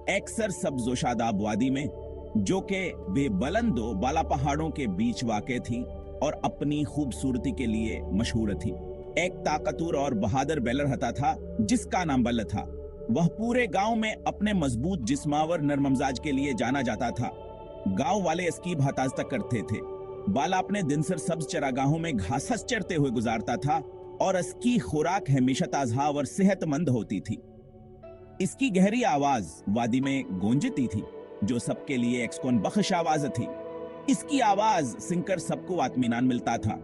एक सर सब्ज़ शादाब वादी में, जो कि बेबुलंदो बाला पहाड़ों के बीच वाक़ थी और अपनी खूबसूरती के लिए मशहूर थी। एक ताकतवर और बहादुर बेलर हता था जिसका नाम बल्ल था। वह पूरे गांव में अपने मजबूत जिस्मावर नरममजाज के लिए जाना जाता था। गांव वाले इसकी भाताजता करते थे। बाला अपने दिन सर सब्ज चरागाहों में घास चरते हुए गुजारता था और इसकी खुराक हमेशा ताज़ा और सेहतमंद होती थी। इसकी गहरी आवाज वादी में गूंजती थी, जो सबके लिए एक सुकून बख्श आवाज थी। इसकी आवाज सुनकर सबको इत्मीनान मिलता था।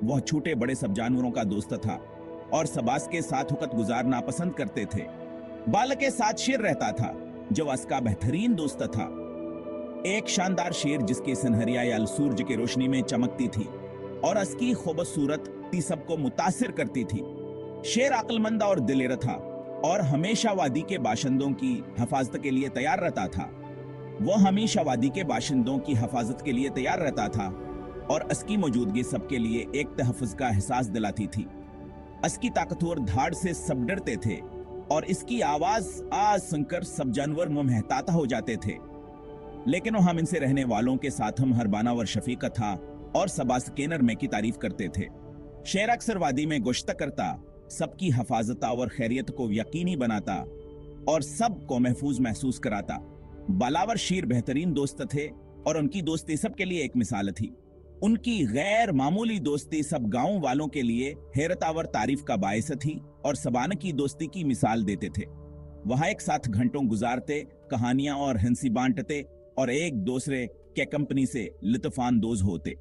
वह छोटे बड़े सब जानवरों का दोस्त था और सबास के साथ वक्त गुजारना पसंद करते थे। बाल के साथ शेर रहता था, जो उसका बेहतरीन दोस्त था। एक शानदार शेर जिसकी सनहरिया या सूरज की रोशनी में चमकती थी और उसकी खूबसूरत सबको मुतासिर करती थी। शेर अक्लमंद और दिलेर था और हमेशा वादी के बाशिंदों की हिफाजत के लिए तैयार रहता था। वह हमेशा वादी के बाशिंदों की हिफाजत के लिए तैयार रहता था और उसकी मौजूदगी सबके लिए एक तहफ़्फ़ुज़ का एहसास दिलाती थी। उसकी ताकतवर धाड़ से सब डरते थे और इसकी आवाज सुनकर सब जानवर मुंहताता हो जाते थे। लेकिन वो हम इनसे रहने वालों के साथ हम हरबाना और शफीक था और सबास के नरमे की तारीफ करते थे। शेर अक्सर वादी में गोश्त करता, सबकी हिफाजत और खैरियत को यकीनी बनाता और सबको महफूज महसूस कराता। बालावर शेर बेहतरीन दोस्त थे और उनकी दोस्ती सबके लिए एक मिसाल थी। उनकी गैर मामूली दोस्ती सब गांव वालों के लिए हैरतावर तारीफ का बायस थी और सबाना की दोस्ती की मिसाल देते थे। वहां एक साथ घंटों गुजारते, कहानियां और हंसी बांटते और एक दूसरे के कंपनी से लुत्फानंदोज होते।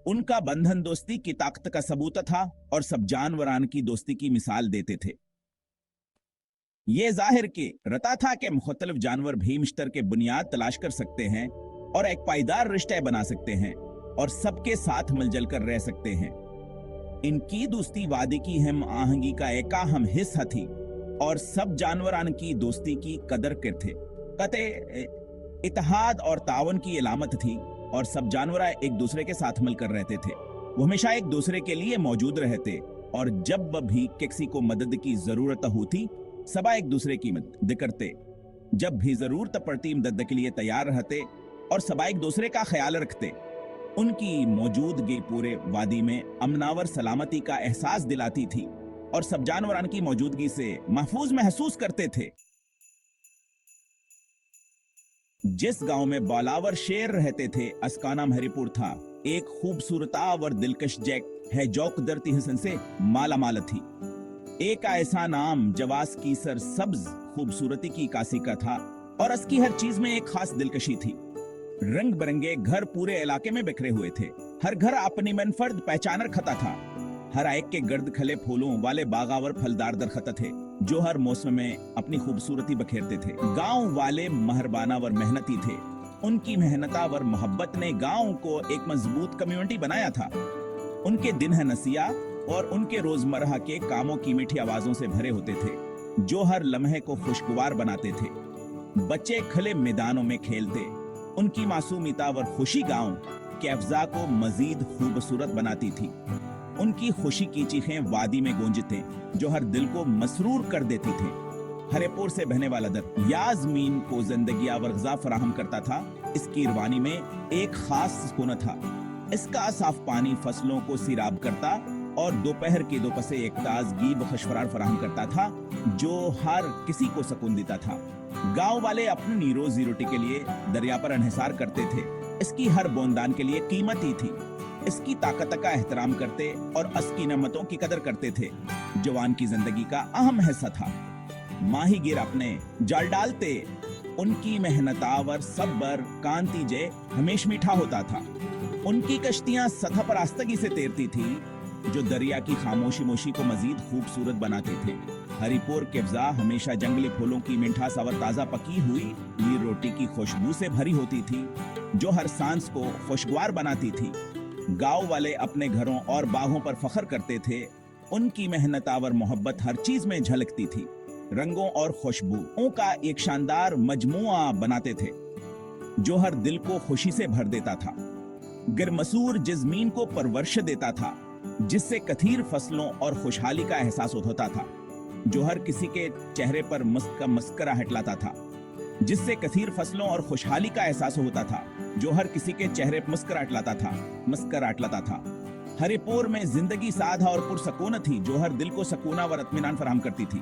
उनका बंधन दोस्ती की ताकत का सबूत था और सब जानवरान की दोस्ती की मिसाल देते थे। ये जाहिर के रता था कि मुख्तलिफ जानवर भी मुश्तर के बुनियाद तलाश कर सकते हैं और एक पायदार रिश्ते बना सकते हैं और सबके साथ मिलजुल कर रह सकते हैं। इनकी दोस्ती वादी की हम आहंगी का एक अहम हिस्सा थी और सब जानवरान की दोस्ती की कदर करते। कते इत्तेहाद और तावन की इलामत थी और सब जानवर एक दूसरे के साथ मिलकर रहते थे। वो हमेशा एक दूसरे के लिए मौजूद रहते और जब भी किसी को मदद की जरूरत होती सबा एक दूसरे की मदद करते। जब भी जरूरत पड़ती मदद के लिए तैयार रहते और सबा एक दूसरे का ख्याल रखते। उनकी मौजूदगी पूरे वादी में अमनावर सलामती का एहसास दिलाती थी और सब जानवरान की मौजूदगी से महफूज महसूस करते थे। जिस गांव में बालावर शेर रहते थे उसका नाम हरिपुर था। एक खूबसूरत और दिलकश जैक है जो कुदरती हसन से माला माल थी। एक ऐसा नाम जवास की सर सब्ज खूबसूरती की कासी का था और उसकी हर चीज में एक खास दिलकशी थी। रंग बिरंगे घर पूरे इलाके में बिखरे हुए थे। हर घर अपनी मनफर्द पहचान रखता था। हर एक के गर्द खले फूलों वाले बागावर फलदार दरख्त थे जो हर मौसम में अपनी खूबसूरती बखेरते थे। गांव वाले मेहरबाना वर मेहनती थे। उनकी मेहनता वर मोहब्बत ने गांव को एक मजबूत कम्युनिटी बनाया था। उनके दिन है नसिया और उनके रोजमर्रा के कामों की मीठी आवाजों से भरे होते थे जो हर लम्हे को खुशगवार बनाते थे। बच्चे खुले मैदानों में खेलते। उनकी मासूमियत वर खुशी गांव के अफजा को मजीद खूबसूरत बनाती थी। उनकी खुशी की चीखें वादी में गूंजते जो हर दिल को मसरूर कर देती थे। हरेपुर से बहने वाला दर याजमीन को जिंदगी और ग़िज़ा फराहम करता था। इसकी रवानी में एक खास सुकून था। इसका साफ पानी फसलों को सिराब करता और दोपहर के दोपसे एक ताजगी बख्शफरार फराहम करता था जो हर किसी को सुकून देता था। गांव वाले अपनी रोजी रोटी के लिए दरिया पर अनहिसार करते थे। इसकी हर बूंदान के लिए कीमती थी। इसकी ताकत का एहतराम करते और इसकी नेमतों की कदर करते थे। जवान की जिंदगी का अहम हिस्सा था। माहीगीर अपने जाल डालते। उनकी मेहनतावर सब्र कांति जे हमेश मीठा होता था। उनकी कश्तियां सतह पर आस्तगी से तैरती थी जो दरिया की खामोशी मोशी को मजीद खूबसूरत बनाते थे। हरिपुर के फ़ज़ा हमेशा जंगली फूलों की मिठास और ताज़ा पकी हुई नीर रोटी की खुशबू से भरी होती थी जो हर सांस को खुशगवार बनाती थी। गांव वाले अपने घरों और बागों पर फख्र करते थे। उनकी मेहनत और मोहब्बत हर चीज में झलकती थी। रंगों और खुशबुओं का एक शानदार मजमुआ बनाते थे जो हर दिल को खुशी से भर देता था। गिरमसूर जज़मीन को परवरिश देता था जिससे कथीर फसलों और खुशहाली का एहसास होता था जो हर किसी के चेहरे पर मस्कराहट लाता था। जिससे कसीर फसलों और खुशहाली का एहसास होता था, जो हर किसी के चेहरे पर मुस्कुराहट लाता था। हरिपुर में जिंदगी सादा और पुरसकून थी, जो हर दिल को सकून और इत्मीनान फराहम करती थी।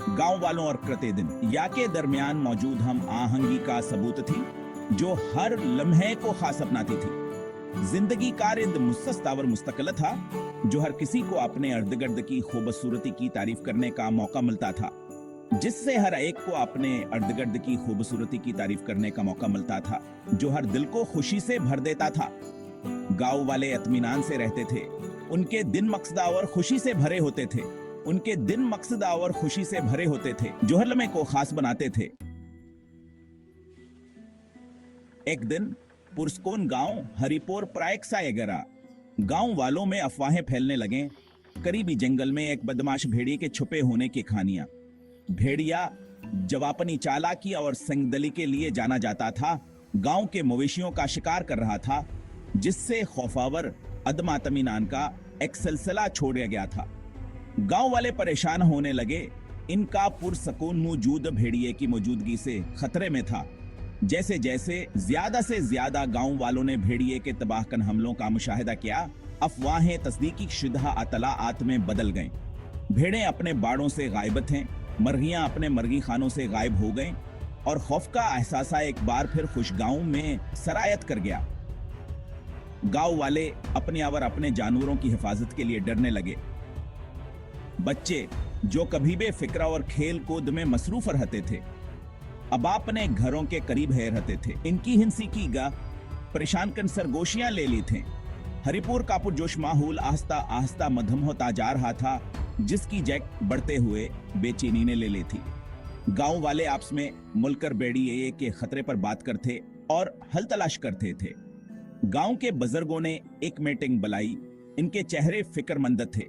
गांव वालों और करते दिन या के दरमियान मौजूद हम आहंगी का सबूत थी, जो हर लम्हे को खास अपनाती थी। जिंदगी का रिंद मुस्तस्ता और मुस्तकिल था, जो हर किसी को अपने इर्द गिर्द की खूबसूरती की तारीफ करने का मौका मिलता था, जिससे हर एक को अपने इर्द गिर्द की खूबसूरती की तारीफ करने का मौका मिलता था, जो हर दिल को खुशी से भर देता था। गांव वाले इत्मीनान से रहते थे, उनके दिन मकसदा और खुशी से भरे होते थे, जो हर लम्हे को खास बनाते थे। एक दिन पुरस्कोन गांव हरिपुर प्रायक सायगरा गांव वालों में अफवाहें फैलने लगे। करीबी जंगल में एक बदमाश भेड़िए के छुपे होने की कहानियां। भेड़िया जवापनी चालाकी और संगदली के लिए जाना जाता था, गांव के मवेशियों का शिकार कर रहा था, जिससे खौफावर अदमा तमीनान का एक सिलसिला छोड़ा गया था। गांव वाले परेशान होने लगे। इनका पुरसकून मौजूद भेड़िए की मौजूदगी से खतरे में था। जैसे जैसे ज्यादा से ज्यादा गांव वालों ने भेड़िए के तबाहकन हमलों का मुशाहिदा किया, अफवाहें तस्दीकी शुदा अतलाआत में बदल गईं। भेड़ें अपने बाड़ों से गायब थे, मर्गियां अपने मर्गी खानों से गायब हो गईं और खौफ का एहसास एक बार फिर खुशगांव में सरायत कर गया। गांव वाले अपने और अपने जानवरों की हिफाजत के लिए डरने लगे। बच्चे जो कभी बेफिक्रा और खेल कूद में मसरूफ रहते थे, अब अपने घरों के करीब है रहते थे। इनकी हिंसी की गा परेशान कर सरगोशियां ले ली थी। हरिपुर का पुरजोश माहौल आस्ता आस्ता मध्यम होता जा रहा था, जिसकी जैक बढ़ते हुए बेचैनी ने ले ली थी। गांव वाले आपस में मुलकर भेड़िए के खतरे पर बात करते और हल तलाश करते थे। गांव के बुजुर्गों ने एक मीटिंग बुलाई। इनके चेहरे फिक्रमंद थे।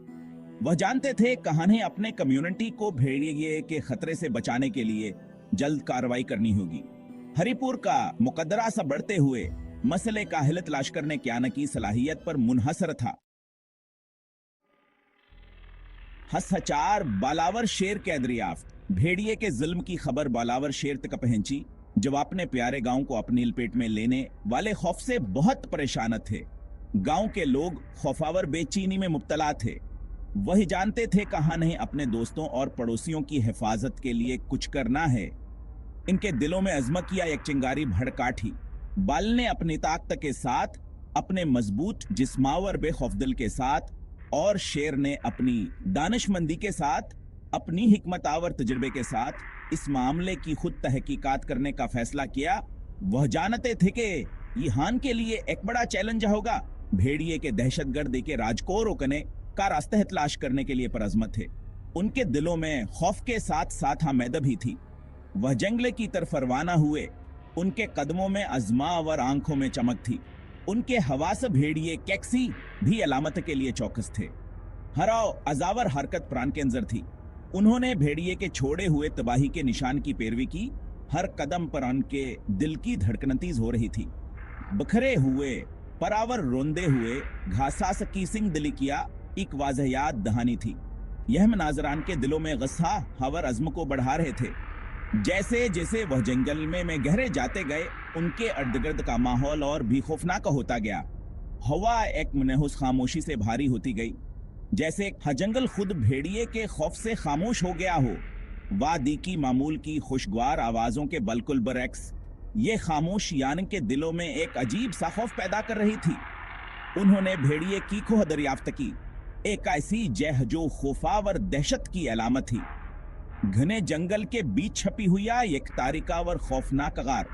वह जानते थे कहानी अपने कम्युनिटी को भेड़िए के खतरे से बचाने के लिए जल्द कार्रवाई करनी होगी। हरिपुर का मुकद्दरा सा बढ़ते हुए मसले का हल तलाश करने की आने की सलाहियत पर मुनहसर था। हसचार बालावर शेर के दरियाफ्त भेड़िए के जुल्म की खबर बालावर शेर तक पहुंची, जब अपने प्यारे गांव को अपनी लपेट में लेने वाले खौफ से बहुत परेशान थे। गांव के लोग खौफावर बेचैनी में मुब्तला थे। वही जानते थे कहां नहीं अपने दोस्तों और पड़ोसियों की हिफाजत के लिए कुछ करना है। इनके दिलों में अज़मत किया एक चिंगारी भड़काठी। बाल ने अपनी ताकत के साथ, अपने मजबूत जिस्मावर बेखौफदिल के साथ, और शेर ने अपनी दानिशमंदी के साथ, अपनी हिकमत आवर तजुर्बे के साथ इस मामले की खुद तहकीकात करने का फैसला किया। वह जानते थे कि ये हान के लिए एक बड़ा चैलेंज होगा। भेड़िए के दहशतगर्दी के राजको रोकने का रास्ता तलाश करने के लिए परअज़्म थे। उनके दिलों में खौफ के साथ साथ हमेद भी थी। वह जंगले की तरफ रवाना हुए। उनके कदमों में अज़मा और आंखों में चमक थी। उनके हवास भेड़िए कैक्सी भी अलामत के लिए चौकस थे। हराओ अजावर हरकत प्राण के अंदर थी। उन्होंने भेड़िए के छोड़े हुए तबाही के निशान की पैरवी की। हर कदम पर उनके दिल की धड़कन तेज हो रही थी। बखरे हुए परावर रोंदे हुए घासास की सिंग दिली किया एक वाज़हयात दहानी थी। यह मनाजरान के दिलों में गस्सा हवर अज़्म को बढ़ा रहे थे। जैसे जैसे वह जंगल में गहरे जाते गए, उनके इर्द-गिर्द का माहौल और भी खौफनाक होता गया। हवा एक मनहूस खामोशी से भारी होती गई, जैसे जंगल खुद भेड़िए के खौफ से खामोश हो गया हो। वादी की मामूल की खुशगवार आवाजों के बलकुल बरक्स ये खामोश यान के दिलों में एक अजीब सा खौफ पैदा कर रही थी। उन्होंने भेड़िए की खोह दरियाफ्त की, एक ऐसी जह जो खौफावर दहशत की अलामत थी। घने जंगल के बीच छपी हुई एक तारिकावर खौफनाक गार।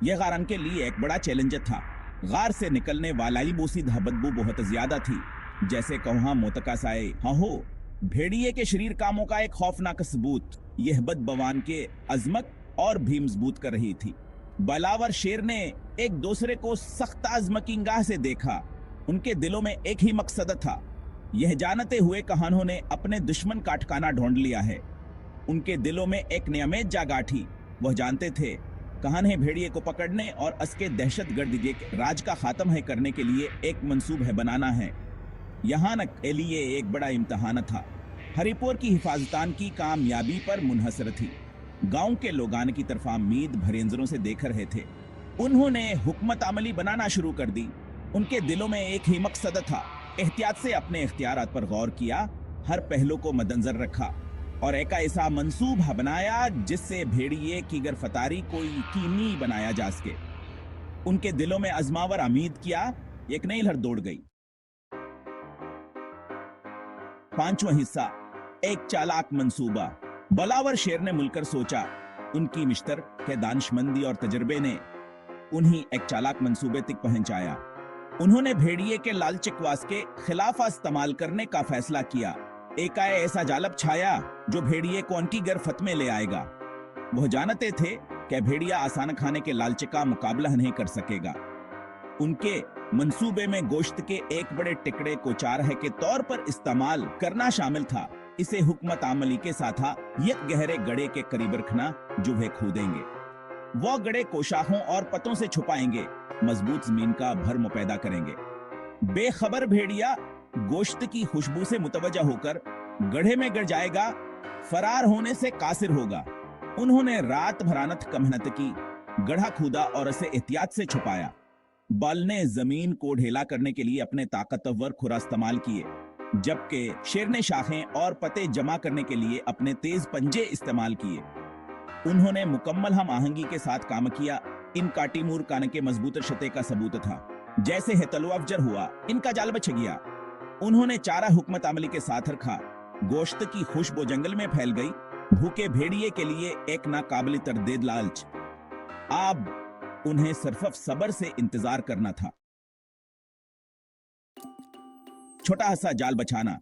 यह गार उनके लिए एक बड़ा चैलेंज था। गार से निकलने वाला ही बोसीदा बदबू बहुत ज्यादा थी, जैसे कौहा मोतका साए हाँ हो। भेड़िए के शरीर कामों का एक खौफनाक सबूत यह बदबवान के अजमत और भी मजबूत कर रही थी। बलावर शेर ने एक दूसरे को सख्त आज़म की निगाह से देखा। उनके दिलों में एक ही मकसद था, यह जानते हुए कहानों ने अपने दुश्मन का ठिकाना ढूंढ लिया है। उनके दिलों में एक नियमित जागाठी। वह जानते थे कहानी भेड़िए को पकड़ने और उसके दहशतगर्द के राज का खात्मा है करने के लिए एक मंसूब है बनाना है। यहाँ न के लिए एक बड़ा इम्तहान था। हरिपुर की हिफाजतान की कामयाबी पर मुनहसर थी। गांव के लोग आने की तरफा उम्मीद भरे नजरों से देख रहे थे। उन्होंने हुकमत अमली बनाना शुरू कर दी। उनके दिलों में एक ही मकसद था, एहतियात से अपने इख्तियारात पर गौर किया, हर पहलू को मद्देनजर रखा और एक ऐसा मंसूबा बनाया जिससे भेड़िए की गिरफ्तारी कोई यकीनी बनाया जा सके। उनके दिलों में अजमावर उम्मीद किया, एक नई लहर दौड़ गई। पांचवा हिस्सा, एक चालाक मंसूबा। बलावर शेर ने मिलकर सोचा। उनकी मिश्तर के दानिशमंदी और तजर्बे ने उन्हें एक चालाक मंसूबे तक पहुंचाया। उन्होंने भेड़िए के लालचकवास के खिलाफ इस्तेमाल करने का फैसला किया। एक ऐसा जालब छाया जो भेड़िए को उनकी गिरफ्त में ले आएगा। वह जानते थे कि भेड़िया आसान खाने के लालच का मुकाबला नहीं कर सकेगा। उनके मंसूबे में गोश्त के एक बड़े टुकड़े को चाराह के तौर पर इस्तेमाल करना शामिल था। इसे हुकमत अमली के साथ एक गहरे गड़े के करीब रखना जो वे खोदेंगे। वो गड़े कोशाखों और पतों से छुपाएंगे, मजबूत जमीन का भरम पैदा करेंगे। बेखबर भेड़िया गोश्त की खुशबू से मुतवज्जा होकर गड्ढे में गिर जाएगा, फरार होने से कासिर होगा। उन्होंने रात भरानत का मेहनत की, गड्ढा खोदा और उसे एहतियात से छुपाया। बल ने जमीन को ढेला करने के लिए अपने ताकतवर खुरा इस्तेमाल किए, जबकि शेर ने शाखें और पत्ते जमा करने के लिए अपने तेज पंजे इस्तेमाल किए। उन्होंने मुकम्मल हम आहंगी के साथ काम किया। इनका टीमूर कान के मजबूत शते का सबूत था। जैसे ही तलवा अफजर हुआ, इनका जाल बच गया। उन्होंने चारा हुकमत अमली के साथ रखा। गोश्त की खुशबू जंगल में फैल गई। भूखे भेड़िए के लिए एक नाकाबिल तरदीद लालच। अब उन्हें सिर्फ सब्र से इंतजार करना था। छोटा सा जाल बछाना।